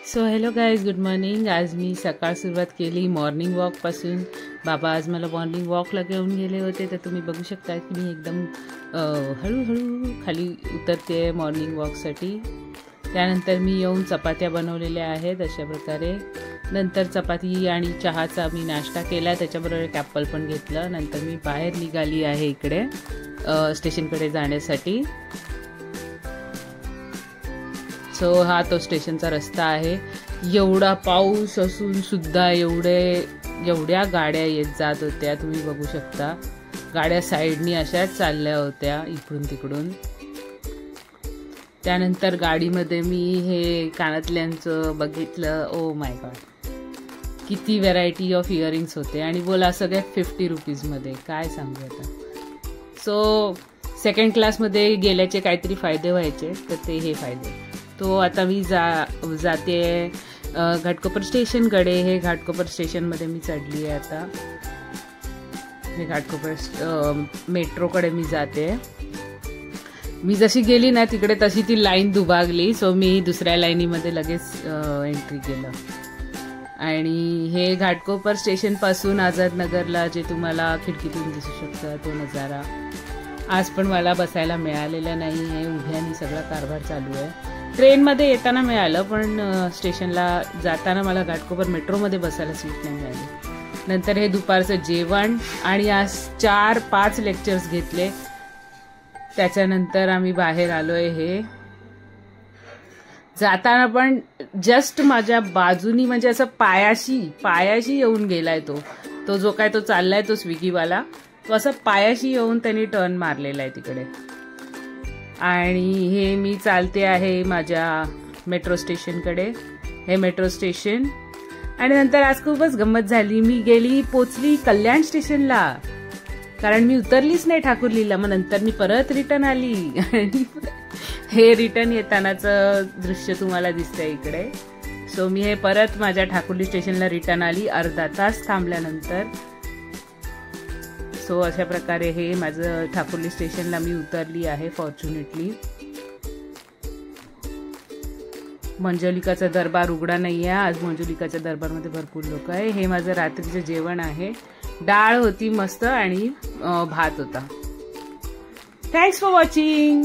So hello guys, good morning. आज मी सकाळ सुरुवात केली मॉर्निंग वॉकपासून. बाबा आज मला मॉर्निंग वॉकला घेऊन गेले होते, तर तुम्ही बघू शकता की मी एकदम हळूहळू खाली उतरते मॉर्निंग वॉकसाठी. त्यानंतर मी येऊन चपात्या बनवलेल्या आहेत अशा प्रकारे. नंतर चपाती आणि चहाचा मी नाश्ता केला, त्याच्याबरोबर एक ॲपल पण घेतलं. नंतर मी बाहेर निघाली आहे इकडे स्टेशनकडे जाण्यासाठी. सो हा तो स्टेशनचा रस्ता आहे. एवढा पाऊस असून सुद्धा एवढ्या गाड्या येत जात होत्या, तुम्ही बघू शकता. गाड्या साईडनी अशाच चालल्या होत्या इकडून तिकडून. त्यानंतर गाडीमध्ये मी हे कानातल्यांचं बघितलं. ओ माय गॉड, किती व्हरायटी ऑफ इयरिंग्स होते आणि बोला सगळ्या 50 रुपीजमध्ये. काय सांगू आता. सो सेकंड क्लासमध्ये गेल्याचे काहीतरी फायदे व्हायचे, तर ते हे फायदे. तो आता मी जाते घाटकोपर स्टेशनकडे. हे घाटकोपर स्टेशनमध्ये मी चढली आहे आता. हे घाटकोपर मेट्रोकडे मी जाते. मी जशी गेली ना तिकडे तशी ती लाईन दुभागली. सो मी दुसऱ्या लाईनीमध्ये लगेच एंट्री केलं. आणि हे घाटकोपर स्टेशनपासून आझादनगरला जे तुम्हाला खिडकीतून दिसू शकतं तो नजारा. आज पण मला बसायला मिळालेलं नाही आहे, उभ्यानी सगळा कारभार चालू आहे. ट्रेनमध्ये येताना मिळालं, पण स्टेशनला जाताना मला घाटकोपर मेट्रोमध्ये बसायला सीट नाही मिळाली. नंतर हे दुपारचं जेवण आणि आज 4-5 लेक्चर्स घेतले. त्याच्यानंतर आम्ही बाहेर आलोय. हे जाताना पण जस्ट माझ्या बाजूनी म्हणजे असं पायाशी येऊन गेलाय तो जो काय तो चाललाय तो स्विगीवाला, तो असं पायाशी येऊन त्यांनी टर्न मारलेला आहे तिकडे. आणि हे मी चालते आहे माझ्या मेट्रो स्टेशनकडे. हे मेट्रो स्टेशन. आणि नंतर आज खूपच गंमत झाली. मी पोचली कल्याण स्टेशनला, कारण मी उतरलीच नाही ठाकुर्लीला. मग नंतर मी परत रिटर्न आली आणि हे रिटर्न येतानाचं दृश्य तुम्हाला दिसतंय इकडे. सो मी हे परत माझ्या ठाकुर्ली स्टेशनला रिटर्न आली अर्धा तास थांबल्यानंतर. सो अशा प्रकारे हे माझं ठाकुर्ली स्टेशनला मी उतरली आहे फॉर्च्युनेटली. मंजुलिकाचा दरबार उघडा नाही आहे आज. मंजुलिकाच्या दरबारमध्ये भरपूर लोक आहे. हे माझं रात्रीचं जेवण आहे. डाळ होती मस्त आणि भात होता. Thanks for watching.